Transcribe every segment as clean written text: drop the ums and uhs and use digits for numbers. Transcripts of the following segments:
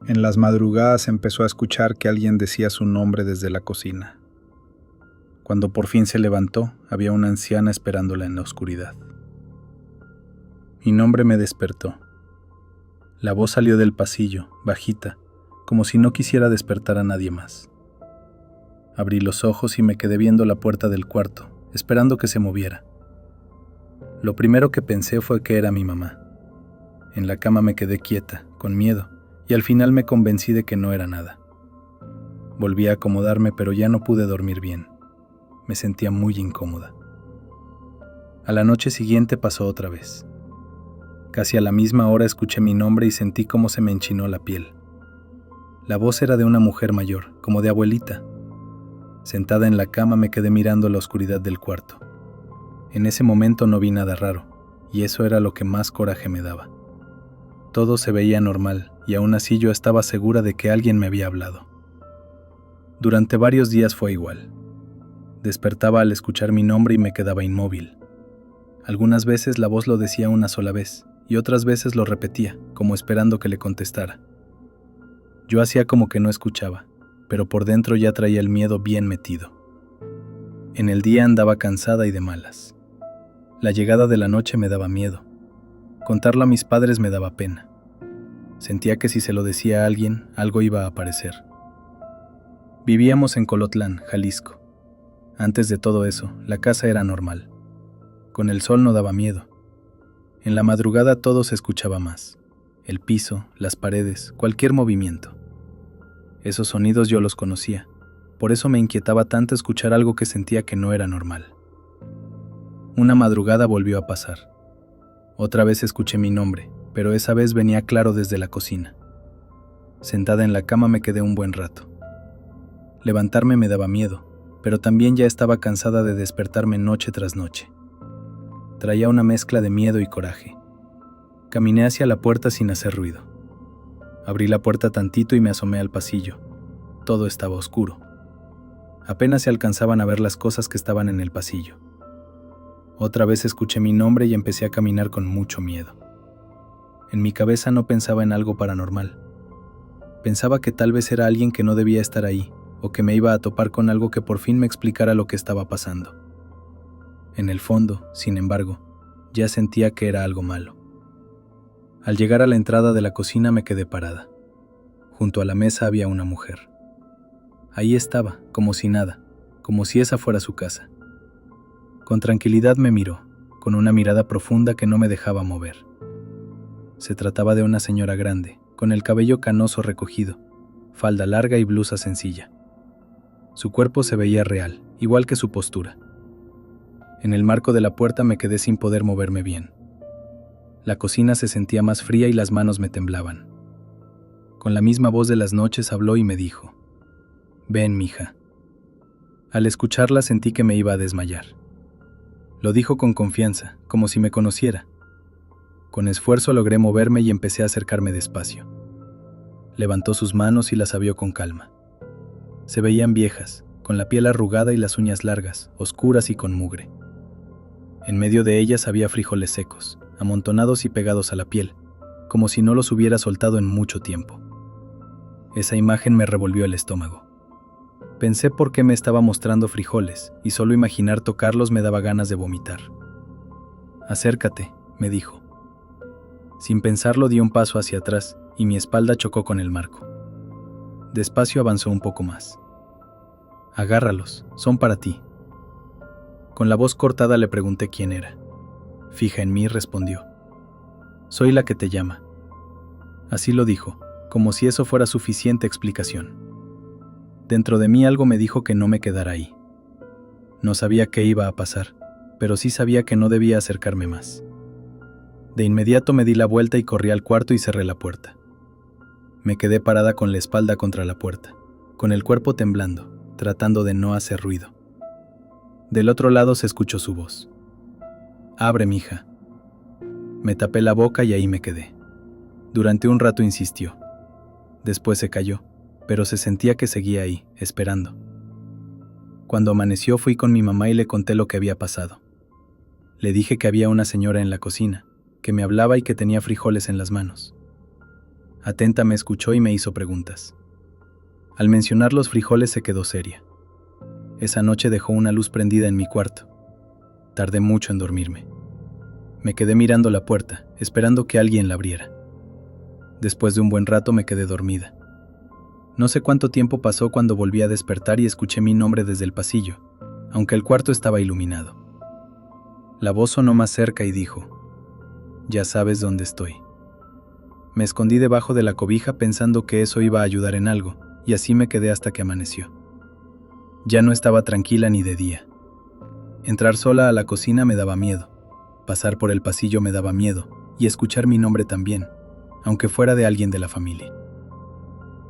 En las madrugadas empezó a escuchar que alguien decía su nombre desde la cocina. Cuando por fin se levantó, había una anciana esperándola en la oscuridad. Mi nombre me despertó. La voz salió del pasillo, bajita, como si no quisiera despertar a nadie más. Abrí los ojos y me quedé viendo la puerta del cuarto, esperando que se moviera. Lo primero que pensé fue que era mi mamá. En la cama me quedé quieta, con miedo, y al final me convencí de que no era nada. Volví a acomodarme, pero ya no pude dormir bien. Me sentía muy incómoda. A la noche siguiente pasó otra vez. Casi a la misma hora escuché mi nombre y sentí cómo se me enchinó la piel. La voz era de una mujer mayor, como de abuelita. Sentada en la cama me quedé mirando la oscuridad del cuarto. En ese momento no vi nada raro, y eso era lo que más coraje me daba. Todo se veía normal, y aún así yo estaba segura de que alguien me había hablado. Durante varios días fue igual. Despertaba al escuchar mi nombre y me quedaba inmóvil. Algunas veces la voz lo decía una sola vez, y otras veces lo repetía, como esperando que le contestara. Yo hacía como que no escuchaba, pero por dentro ya traía el miedo bien metido. En el día andaba cansada y de malas. La llegada de la noche me daba miedo. Contarlo a mis padres me daba pena. Sentía que si se lo decía a alguien, algo iba a aparecer. Vivíamos en Colotlán, Jalisco. Antes de todo eso, la casa era normal. Con el sol no daba miedo. En la madrugada todo se escuchaba más. El piso, las paredes, cualquier movimiento. Esos sonidos yo los conocía. Por eso me inquietaba tanto escuchar algo que sentía que no era normal. Una madrugada volvió a pasar. Otra vez escuché mi nombre, pero esa vez venía claro desde la cocina. Sentada en la cama me quedé un buen rato. Levantarme me daba miedo, pero también ya estaba cansada de despertarme noche tras noche. Traía una mezcla de miedo y coraje. Caminé hacia la puerta sin hacer ruido. Abrí la puerta tantito y me asomé al pasillo. Todo estaba oscuro. Apenas se alcanzaban a ver las cosas que estaban en el pasillo. Otra vez escuché mi nombre y empecé a caminar con mucho miedo. En mi cabeza no pensaba en algo paranormal. Pensaba que tal vez era alguien que no debía estar ahí, o que me iba a topar con algo que por fin me explicara lo que estaba pasando. En el fondo, sin embargo, ya sentía que era algo malo. Al llegar a la entrada de la cocina me quedé parada. Junto a la mesa había una mujer. Ahí estaba, como si nada, como si esa fuera su casa. Con tranquilidad me miró, con una mirada profunda que no me dejaba mover. Se trataba de una señora grande, con el cabello canoso recogido, falda larga y blusa sencilla. Su cuerpo se veía real, igual que su postura. En el marco de la puerta me quedé sin poder moverme bien. La cocina se sentía más fría y las manos me temblaban. Con la misma voz de las noches habló y me dijo: «Ven, mija». Al escucharla sentí que me iba a desmayar. Lo dijo con confianza, como si me conociera. Con esfuerzo logré moverme y empecé a acercarme despacio. Levantó sus manos y las abrió con calma. Se veían viejas, con la piel arrugada y las uñas largas, oscuras y con mugre. En medio de ellas había frijoles secos, amontonados y pegados a la piel, como si no los hubiera soltado en mucho tiempo. Esa imagen me revolvió el estómago. Pensé por qué me estaba mostrando frijoles, y solo imaginar tocarlos me daba ganas de vomitar. «Acércate», me dijo. Sin pensarlo di un paso hacia atrás, y mi espalda chocó con el marco. Despacio avanzó un poco más. «Agárralos, son para ti». Con la voz cortada le pregunté quién era. Fija en mí, respondió: «Soy la que te llama». Así lo dijo, como si eso fuera suficiente explicación. Dentro de mí algo me dijo que no me quedara ahí. No sabía qué iba a pasar, pero sí sabía que no debía acercarme más. De inmediato me di la vuelta y corrí al cuarto y cerré la puerta. Me quedé parada con la espalda contra la puerta, con el cuerpo temblando, tratando de no hacer ruido. Del otro lado se escuchó su voz: «Abre, mija». Me tapé la boca y ahí me quedé. Durante un rato insistió. Después se calló, pero se sentía que seguía ahí, esperando. Cuando amaneció fui con mi mamá y le conté lo que había pasado. Le dije que había una señora en la cocina, que me hablaba y que tenía frijoles en las manos. Atenta me escuchó y me hizo preguntas. Al mencionar los frijoles se quedó seria. Esa noche dejó una luz prendida en mi cuarto. Tardé mucho en dormirme. Me quedé mirando la puerta, esperando que alguien la abriera. Después de un buen rato me quedé dormida. No sé cuánto tiempo pasó cuando volví a despertar y escuché mi nombre desde el pasillo, aunque el cuarto estaba iluminado. La voz sonó más cerca y dijo: «Ya sabes dónde estoy». Me escondí debajo de la cobija pensando que eso iba a ayudar en algo, y así me quedé hasta que amaneció. Ya no estaba tranquila ni de día. Entrar sola a la cocina me daba miedo, pasar por el pasillo me daba miedo, y escuchar mi nombre también, aunque fuera de alguien de la familia.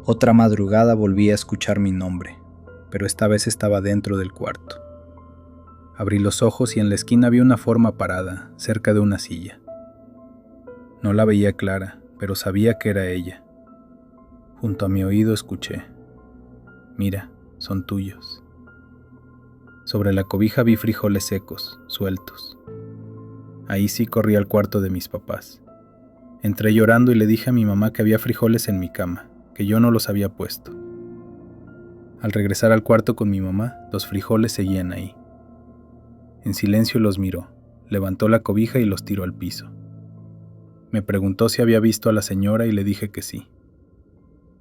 Otra madrugada volví a escuchar mi nombre, pero esta vez estaba dentro del cuarto. Abrí los ojos y en la esquina vi una forma parada, cerca de una silla. No la veía clara, pero sabía que era ella. Junto a mi oído escuché: «Mira, son tuyos». Sobre la cobija vi frijoles secos, sueltos. Ahí sí corrí al cuarto de mis papás. Entré llorando y le dije a mi mamá que había frijoles en mi cama, que yo no los había puesto. Al regresar al cuarto con mi mamá, los frijoles seguían ahí. En silencio los miró, levantó la cobija y los tiró al piso. Me preguntó si había visto a la señora y le dije que sí.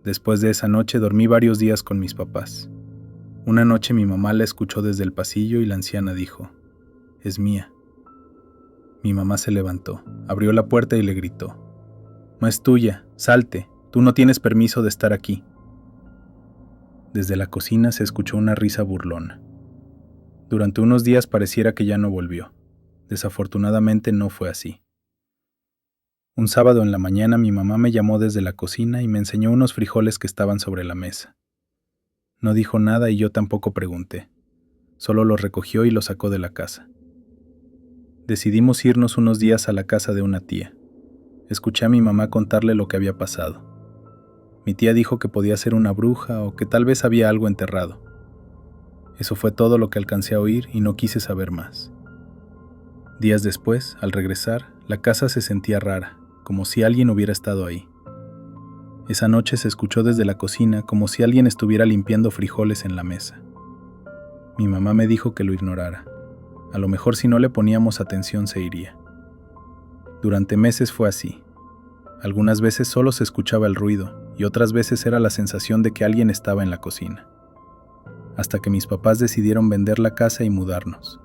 Después de esa noche dormí varios días con mis papás. Una noche mi mamá la escuchó desde el pasillo y la anciana dijo: «Es mía». Mi mamá se levantó, abrió la puerta y le gritó: «No es tuya, salte, tú no tienes permiso de estar aquí». Desde la cocina se escuchó una risa burlona. Durante unos días pareciera que ya no volvió. Desafortunadamente no fue así. Un sábado en la mañana mi mamá me llamó desde la cocina y me enseñó unos frijoles que estaban sobre la mesa. No dijo nada y yo tampoco pregunté. Solo los recogió y los sacó de la casa. Decidimos irnos unos días a la casa de una tía. Escuché a mi mamá contarle lo que había pasado. Mi tía dijo que podía ser una bruja o que tal vez había algo enterrado. Eso fue todo lo que alcancé a oír y no quise saber más. Días después, al regresar, la casa se sentía rara, como si alguien hubiera estado ahí. Esa noche se escuchó desde la cocina como si alguien estuviera limpiando frijoles en la mesa. Mi mamá me dijo que lo ignorara. A lo mejor si no le poníamos atención se iría. Durante meses fue así. Algunas veces solo se escuchaba el ruido y otras veces era la sensación de que alguien estaba en la cocina. Hasta que mis papás decidieron vender la casa y mudarnos.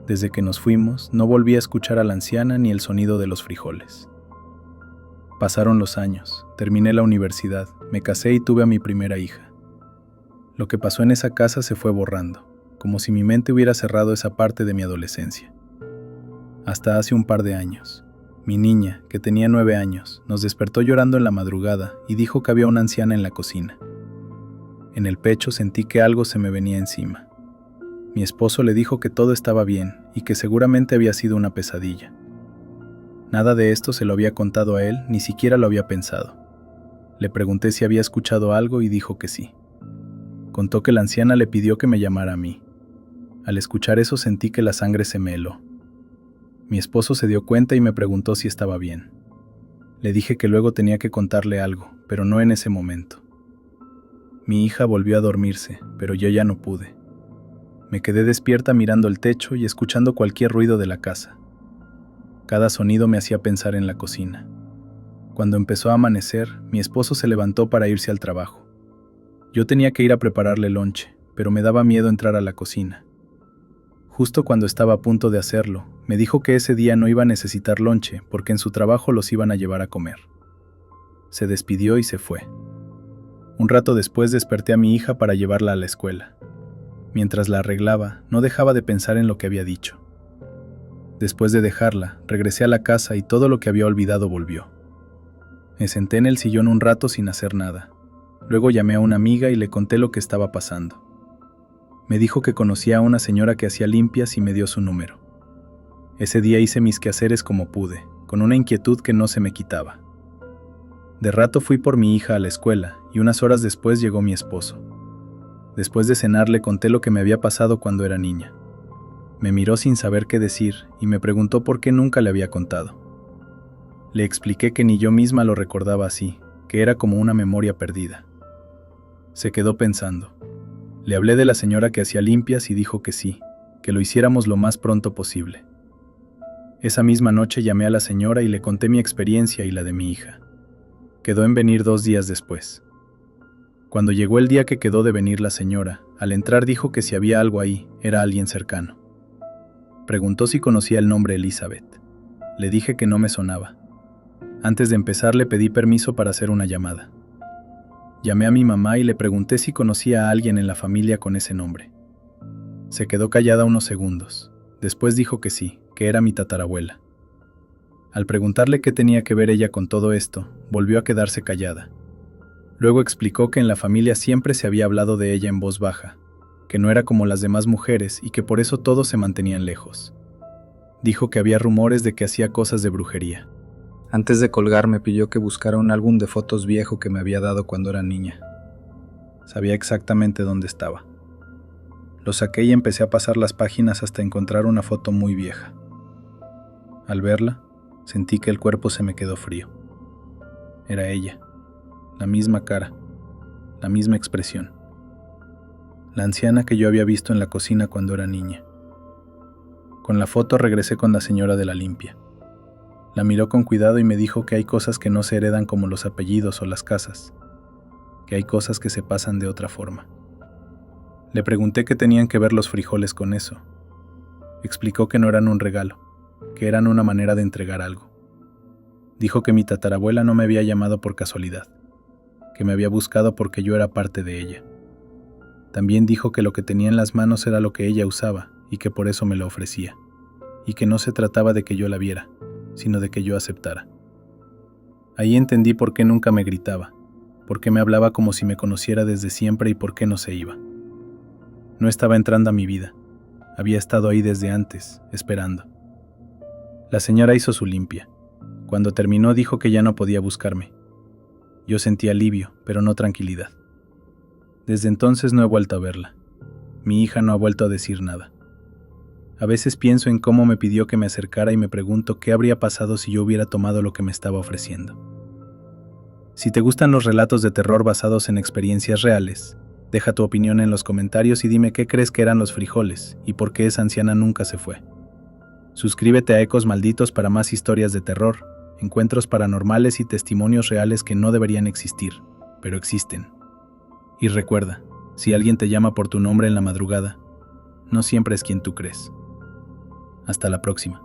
Desde que nos fuimos, no volví a escuchar a la anciana ni el sonido de los frijoles. Pasaron los años, terminé la universidad, me casé y tuve a mi primera hija. Lo que pasó en esa casa se fue borrando, como si mi mente hubiera cerrado esa parte de mi adolescencia. Hasta hace un par de años, mi niña, que tenía 9 años, nos despertó llorando en la madrugada y dijo que había una anciana en la cocina. En el pecho sentí que algo se me venía encima. Mi esposo le dijo que todo estaba bien y que seguramente había sido una pesadilla. Nada de esto se lo había contado a él, ni siquiera lo había pensado. Le pregunté si había escuchado algo y dijo que sí. Contó que la anciana le pidió que me llamara a mí. Al escuchar eso sentí que la sangre se me heló. Mi esposo se dio cuenta y me preguntó si estaba bien. Le dije que luego tenía que contarle algo, pero no en ese momento. Mi hija volvió a dormirse, pero yo ya no pude. Me quedé despierta mirando el techo y escuchando cualquier ruido de la casa. Cada sonido me hacía pensar en la cocina. Cuando empezó a amanecer, mi esposo se levantó para irse al trabajo. Yo tenía que ir a prepararle lonche, pero me daba miedo entrar a la cocina. Justo cuando estaba a punto de hacerlo, me dijo que ese día no iba a necesitar lonche porque en su trabajo los iban a llevar a comer. Se despidió y se fue. Un rato después desperté a mi hija para llevarla a la escuela. Mientras la arreglaba, no dejaba de pensar en lo que había dicho. Después de dejarla, regresé a la casa y todo lo que había olvidado volvió. Me senté en el sillón un rato sin hacer nada. Luego llamé a una amiga y le conté lo que estaba pasando. Me dijo que conocía a una señora que hacía limpias y me dio su número. Ese día hice mis quehaceres como pude, con una inquietud que no se me quitaba. De rato fui por mi hija a la escuela y unas horas después llegó mi esposo. Después de cenar le conté lo que me había pasado cuando era niña. Me miró sin saber qué decir y me preguntó por qué nunca le había contado. Le expliqué que ni yo misma lo recordaba así, que era como una memoria perdida. Se quedó pensando. Le hablé de la señora que hacía limpias y dijo que sí, que lo hiciéramos lo más pronto posible. Esa misma noche llamé a la señora y le conté mi experiencia y la de mi hija. Quedó en venir 2 días después. Cuando llegó el día que quedó de venir la señora, al entrar dijo que si había algo ahí, era alguien cercano. Preguntó si conocía el nombre Elizabeth. Le dije que no me sonaba. Antes de empezar le pedí permiso para hacer una llamada. Llamé a mi mamá y le pregunté si conocía a alguien en la familia con ese nombre. Se quedó callada unos segundos. Después dijo que sí, que era mi tatarabuela. Al preguntarle qué tenía que ver ella con todo esto, volvió a quedarse callada. Luego explicó que en la familia siempre se había hablado de ella en voz baja, que no era como las demás mujeres y que por eso todos se mantenían lejos. Dijo que había rumores de que hacía cosas de brujería. Antes de colgar me pidió que buscara un álbum de fotos viejo que me había dado cuando era niña. Sabía exactamente dónde estaba. Lo saqué y empecé a pasar las páginas hasta encontrar una foto muy vieja. Al verla, sentí que el cuerpo se me quedó frío. Era ella, la misma cara, la misma expresión. La anciana que yo había visto en la cocina cuando era niña. Con la foto regresé con la señora de la limpia. La miró con cuidado y me dijo que hay cosas que no se heredan como los apellidos o las casas, que hay cosas que se pasan de otra forma. Le pregunté qué tenían que ver los frijoles con eso. Explicó que no eran un regalo, que eran una manera de entregar algo. Dijo que mi tatarabuela no me había llamado por casualidad, que me había buscado porque yo era parte de ella. También dijo que lo que tenía en las manos era lo que ella usaba y que por eso me lo ofrecía, y que no se trataba de que yo la viera, sino de que yo aceptara. Ahí entendí por qué nunca me gritaba, por qué me hablaba como si me conociera desde siempre y por qué no se iba. No estaba entrando a mi vida, había estado ahí desde antes, esperando. La señora hizo su limpia. Cuando terminó dijo que ya no podía buscarme. Yo sentí alivio, pero no tranquilidad. Desde entonces no he vuelto a verla. Mi hija no ha vuelto a decir nada. A veces pienso en cómo me pidió que me acercara y me pregunto qué habría pasado si yo hubiera tomado lo que me estaba ofreciendo. Si te gustan los relatos de terror basados en experiencias reales, deja tu opinión en los comentarios y dime qué crees que eran los frijoles y por qué esa anciana nunca se fue. Suscríbete a Ecos Malditos para más historias de terror, encuentros paranormales y testimonios reales que no deberían existir, pero existen. Y recuerda, si alguien te llama por tu nombre en la madrugada, no siempre es quien tú crees. Hasta la próxima.